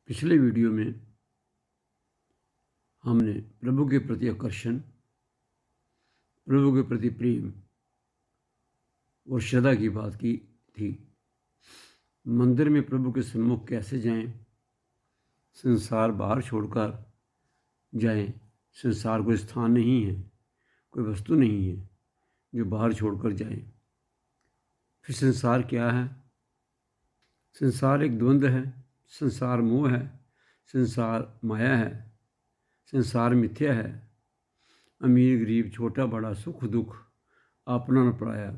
पिछले वीडियो में हमने प्रभु के प्रति आकर्षण, प्रभु के प्रति प्रेम और श्रद्धा की बात की थी। मंदिर में प्रभु के सन्मुख कैसे जाएं, संसार बाहर छोड़कर जाएं। संसार कोई स्थान नहीं है, कोई वस्तु नहीं है जो बाहर छोड़कर जाएं। फिर संसार क्या है? संसार एक द्वंद्व है, संसार मोह है, संसार माया है, संसार मिथ्या है। अमीर गरीब, छोटा बड़ा, सुख दुख, अपना न पराया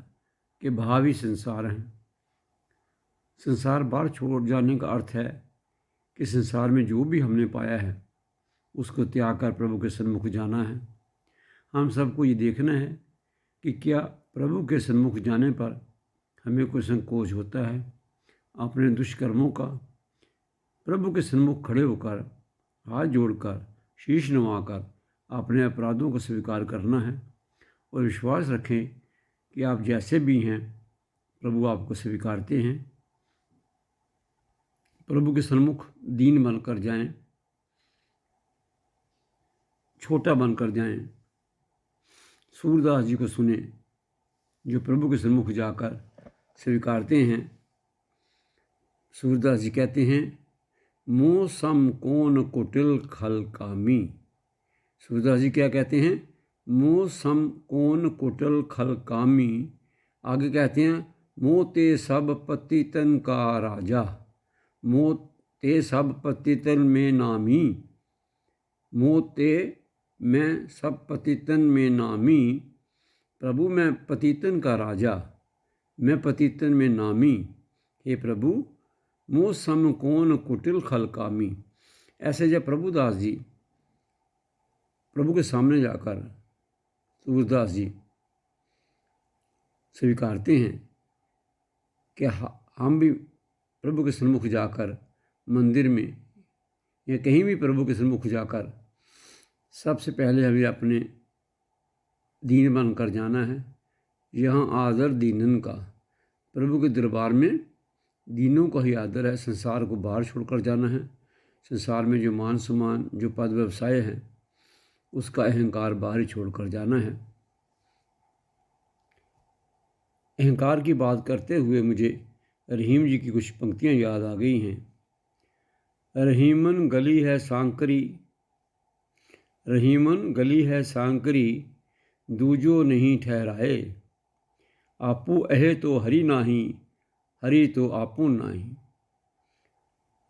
के भाव ही संसार हैं। संसार बाहर छोड़ जाने का अर्थ है कि संसार में जो भी हमने पाया है उसको त्याग कर प्रभु के सन्मुख जाना है। हम सबको ये देखना है कि क्या प्रभु के सन्मुख जाने पर हमें कोई संकोच होता है। अपने दुष्कर्मों का प्रभु के सन्मुख खड़े होकर, हाथ जोड़कर, शीश नवाकर अपने अपराधों को स्वीकार करना है और विश्वास रखें कि आप जैसे भी हैं प्रभु आपको स्वीकारते हैं। प्रभु के सन्मुख दीन बनकर जाएं, छोटा बनकर जाएं। सूरदास जी को सुने जो प्रभु के सन्मुख जाकर स्वीकारते हैं। सूरदास जी कहते हैं, मोह सम कौन कुटिल खल कामी। सूरदास जी क्या कहते हैं? मोह सम कौन कुटिल खल कामी। आगे कहते हैं, मोह ते सब पतितन का राजा, मोह ते सब पतितन में नामी। मोह ते मैं सब पतितन में नामी। प्रभु मैं पतितन का राजा, मैं पतितन में नामी। हे प्रभु, मोह सम कौन कुटिल खल कामी। ऐसे जब प्रभुदास जी प्रभु के सामने जाकर सूरदास जी स्वीकारते हैं कि हम भी प्रभु के सन्मुख जाकर, मंदिर में या कहीं भी प्रभु के सन्मुख जाकर सबसे पहले हमें अपने दीन बनकर जाना है। यहाँ आदर दीनन का, प्रभु के दरबार में दीनों का ही आदर है। संसार को बाहर छोड़कर जाना है। संसार में जो मान सम्मान, जो पद व्यवसाय है, उसका अहंकार बाहर ही छोड़कर जाना है। अहंकार की बात करते हुए मुझे रहीम जी की कुछ पंक्तियाँ याद आ गई हैं। रहीमन गली है सांकरी, रहीमन गली है सांकरी, दूजो नहीं ठहराए। आपू अहे तो हरि नाही, हरि तो आपू नाही।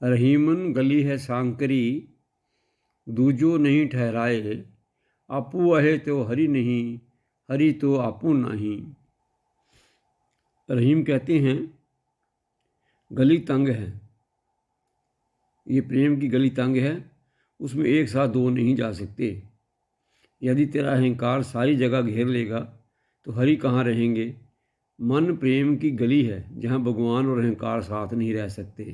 रहीमन गली है सांकरी, दूजो नहीं ठहराए। आपू अहे तो हरि नहीं, हरि तो आपू नाही। रहीम कहते हैं, गली तंग है, ये प्रेम की गली तंग है, उसमें एक साथ दो नहीं जा सकते। यदि तेरा अहंकार सारी जगह घेर लेगा तो हरि कहाँ रहेंगे। मन प्रेम की गली है जहाँ भगवान और अहंकार साथ नहीं रह सकते।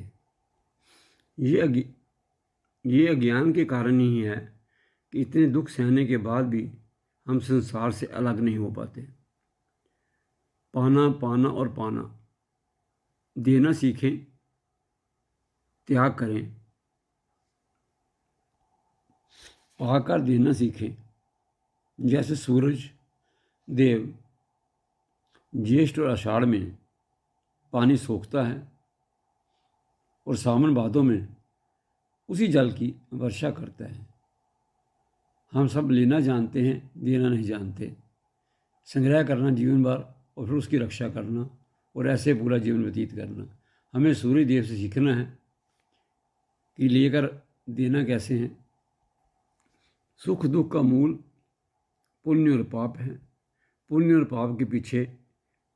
ये अज्ञान के कारण ही है कि इतने दुख सहने के बाद भी हम संसार से अलग नहीं हो पाते। पाना पाना और पाना, देना सीखें, त्याग करें, पाकर देना सीखें। जैसे सूरज देव ज्येष्ठ और आषाढ़ में पानी सोखता है और सावन भादों में उसी जल की वर्षा करता है। हम सब लेना जानते हैं, देना नहीं जानते। संग्रह करना जीवन भर और फिर उसकी रक्षा करना और ऐसे पूरा जीवन व्यतीत करना। हमें सूर्य देव से सीखना है कि लेकर देना कैसे है। सुख दुख का मूल पुण्य और पाप है। पुण्य और पाप के पीछे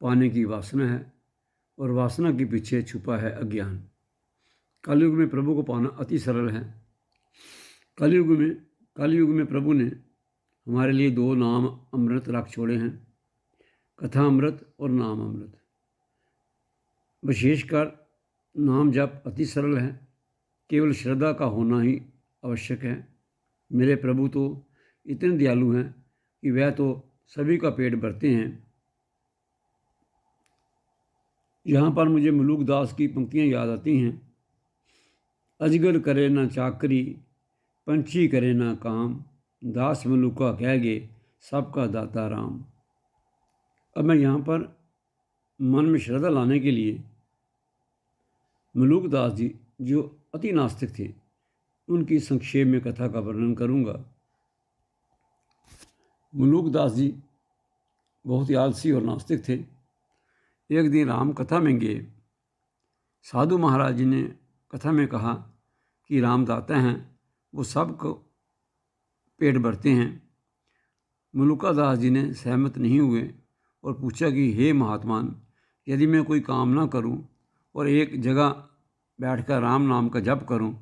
पाने की वासना है और वासना के पीछे छुपा है अज्ञान। कलयुग में प्रभु को पाना अति सरल है। कलयुग में प्रभु ने हमारे लिए दो नाम अमृत रख छोड़े हैं, कथा अमृत और नाम अमृत। विशेषकर नाम जप अति सरल है, केवल श्रद्धा का होना ही आवश्यक है। मेरे प्रभु तो इतने दयालु हैं कि वह तो सभी का पेट भरते हैं। यहाँ पर मुझे मलूक दास की पंक्तियाँ याद आती हैं। अजगर करे ना चाकरी, पंछी करे ना काम, दास मलुका कह गे सबका दाता राम। अब मैं यहाँ पर मन में श्रद्धा लाने के लिए मलूक दास जी जो अति नास्तिक थे उनकी संक्षेप में कथा का वर्णन करूँगा। मलूक दास जी बहुत ही आलसी और नास्तिक थे। एक दिन राम कथा में गए। साधु महाराज जी ने कथा में कहा कि राम दाता हैं, वो सबको पेट भरते हैं। मलूका दास जी ने सहमत नहीं हुए और पूछा कि हे महात्मान, यदि मैं कोई काम ना करूं और एक जगह बैठकर राम नाम का जप करूं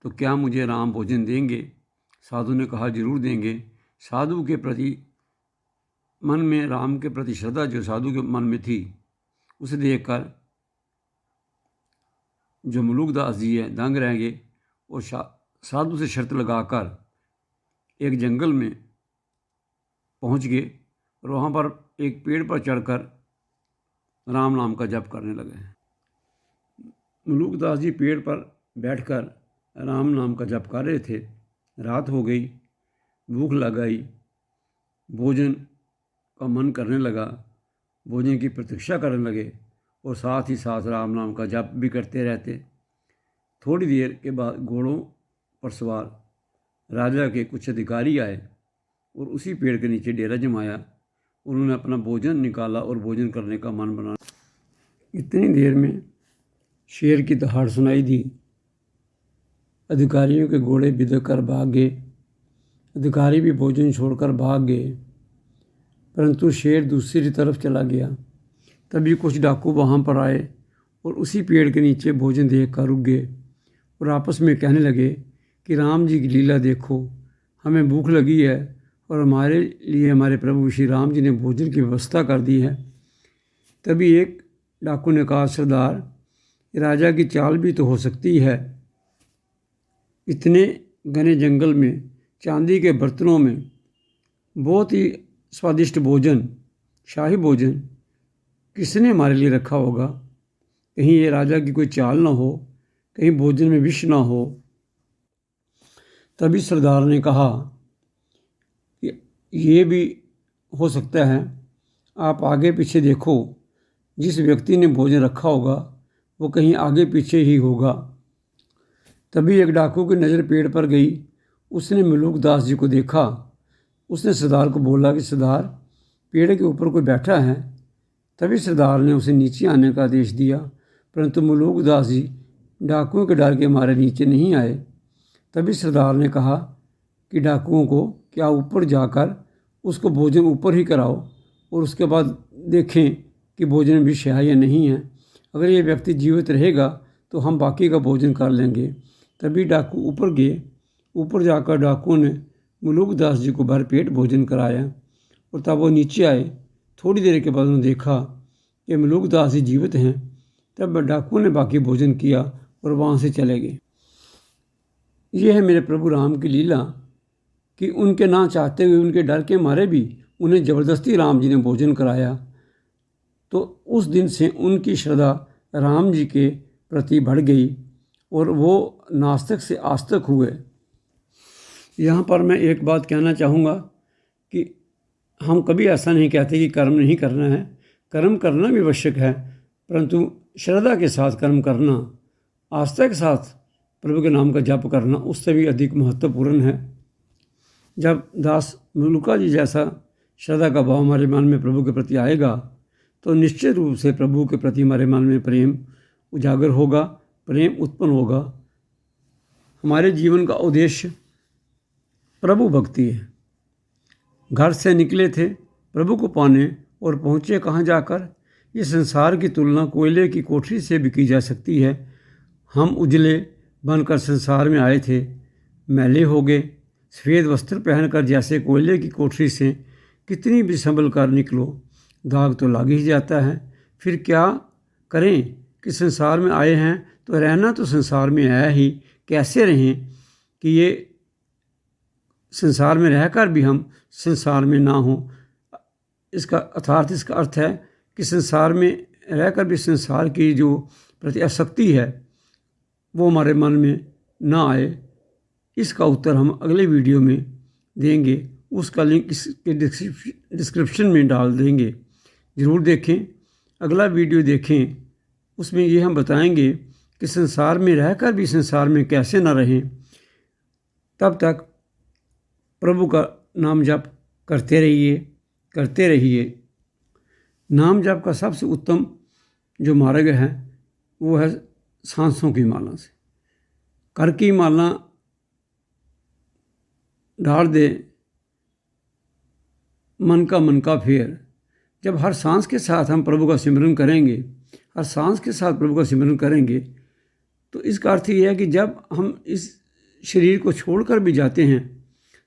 तो क्या मुझे राम भोजन देंगे? साधु ने कहा जरूर देंगे। साधु के प्रति मन में राम के प्रति श्रद्धा जो साधु के मन में थी उसे देखकर जो मलूक दास जी है दंग रह गए और साधु से शर्त लगाकर एक जंगल में पहुंच गए और वहाँ पर एक पेड़ पर चढ़कर राम नाम का जप करने लगे। मलूक दास जी पेड़ पर बैठकर राम नाम का जप कर रहे थे। रात हो गई, भूख लग आई, भोजन का मन करने लगा, भोजन की प्रतीक्षा करने लगे और साथ ही साथ राम नाम का जप भी करते रहते। थोड़ी देर के बाद घोड़ों पर सवार राजा के कुछ अधिकारी आए और उसी पेड़ के नीचे डेरा जमाया। उन्होंने अपना भोजन निकाला और भोजन करने का मन बना। इतनी देर में शेर की दहाड़ सुनाई दी। अधिकारियों के घोड़े बिदक कर भाग गए। अधिकारी भी भोजन छोड़कर भाग गए, परंतु शेर दूसरी तरफ चला गया। तभी कुछ डाकू वहाँ पर आए और उसी पेड़ के नीचे भोजन देख कर रुक गए और आपस में कहने लगे कि राम जी की लीला देखो, हमें भूख लगी है और हमारे लिए हमारे प्रभु श्री राम जी ने भोजन की व्यवस्था कर दी है। तभी एक डाकू ने कहा, सरदार, राजा की चाल भी तो हो सकती है। इतने घने जंगल में चांदी के बर्तनों में बहुत ही स्वादिष्ट भोजन, शाही भोजन किसने हमारे लिए रखा होगा? कहीं ये राजा की कोई चाल ना हो, कहीं भोजन में विष ना हो। तभी सरदार ने कहा कि ये भी हो सकता है, आप आगे पीछे देखो, जिस व्यक्ति ने भोजन रखा होगा वो कहीं आगे पीछे ही होगा। तभी एक डाकू की नज़र पेड़ पर गई। उसने मलूक दास जी को देखा। उसने सरदार को बोला कि सरदार, पेड़ के ऊपर कोई बैठा है। तभी सरदार ने उसे नीचे आने का आदेश दिया, परंतु मलूक दास जी डाकुओं के डर के मारे नीचे नहीं आए। तभी सरदार ने कहा कि डाकुओं को क्या ऊपर जाकर उसको भोजन ऊपर ही कराओ और उसके बाद देखें कि भोजन विष है या नहीं है। अगर ये व्यक्ति जीवित रहेगा तो हम बाकी का भोजन कर लेंगे। तभी डाकू ऊपर गए। ऊपर जाकर डाकुओं ने मलूक दास जी को भरपेट भोजन कराया और तब वो नीचे आए। थोड़ी देर के बाद उन्होंने देखा कि मलूक दास जी जीवित हैं। तब डाकुओं ने बाकी भोजन किया और वहाँ से चले गए। ये है मेरे प्रभु राम की लीला कि उनके ना चाहते हुए, उनके डर के मारे भी उन्हें ज़बरदस्ती राम जी ने भोजन कराया। तो उस दिन से उनकी श्रद्धा राम जी के प्रति बढ़ गई और वो नास्तिक से आस्तिक हुए। यहाँ पर मैं एक बात कहना चाहूँगा कि हम कभी ऐसा नहीं कहते कि कर्म नहीं करना है। कर्म करना भी आवश्यक है, परंतु श्रद्धा के साथ कर्म करना, आस्था के साथ प्रभु के नाम का जप करना उससे भी अधिक महत्वपूर्ण है। जब दास मलूका जी जैसा श्रद्धा का भाव हमारे मन में प्रभु के प्रति आएगा तो निश्चित रूप से प्रभु के प्रति हमारे मन में प्रेम उजागर होगा, प्रेम उत्पन्न होगा। हमारे जीवन का उद्देश्य प्रभु भक्ति है। घर से निकले थे प्रभु को पाने और पहुँचे कहाँ जाकर? ये संसार की तुलना कोयले की कोठरी से भी की जा सकती है। हम उजले बनकर संसार में आए थे, मैले हो गए। सफ़ेद वस्त्र पहनकर जैसे कोयले की कोठरी से कितनी भी संभल कर निकलो, दाग तो लग ही जाता है। फिर क्या करें कि संसार में आए हैं तो रहना तो संसार में है ही, कैसे रहें कि ये संसार में रहकर भी हम संसार में ना हों। इसका अर्थ है कि संसार में रहकर भी संसार की जो प्रति आसक्ति है वो हमारे मन में ना आए, इसका उत्तर हम अगले वीडियो में देंगे। उसका लिंक इसके डिस्क्रिप्शन में डाल देंगे, ज़रूर देखें। अगला वीडियो देखें, उसमें ये हम बताएंगे कि संसार में रहकर भी संसार में कैसे ना रहें। तब तक प्रभु का नाम जप करते रहिए। नाम जप का सबसे उत्तम जो मार्ग है वो है सांसों की माला से। कर की माला डाल दे मन का फेर। जब हर सांस के साथ हम प्रभु का सिमरन करेंगे, हर सांस के साथ प्रभु का सिमरन करेंगे, तो इसका अर्थ ये है कि जब हम इस शरीर को छोड़कर भी जाते हैं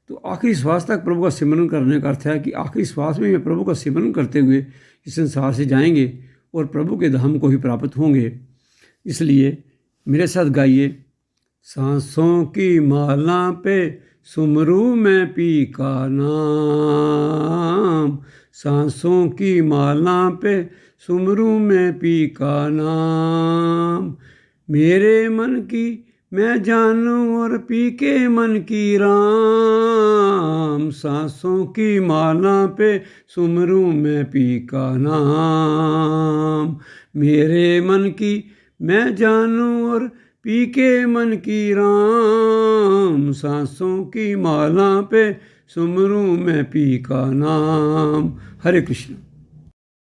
तो आखिरी श्वास तक प्रभु का सिमरन करने का अर्थ है कि आखिरी श्वास में भी प्रभु का सिमरन करते हुए इस संसार से जाएंगे और प्रभु के धाम को ही प्राप्त होंगे। इसलिए मेरे साथ गाइए, सांसों की माला पे सुमरू मैं पी का नाम, सांसों की माला पे सुमरू मैं पी का नाम। मेरे मन की मैं जानूं और पी के मन की राम, सांसों की माला पे सुमरू मैं पी का नाम। मेरे मन की मैं जानूं और पी के मन की राम, सांसों की माला पे सुमरू मैं पी का नाम। हरे कृष्ण।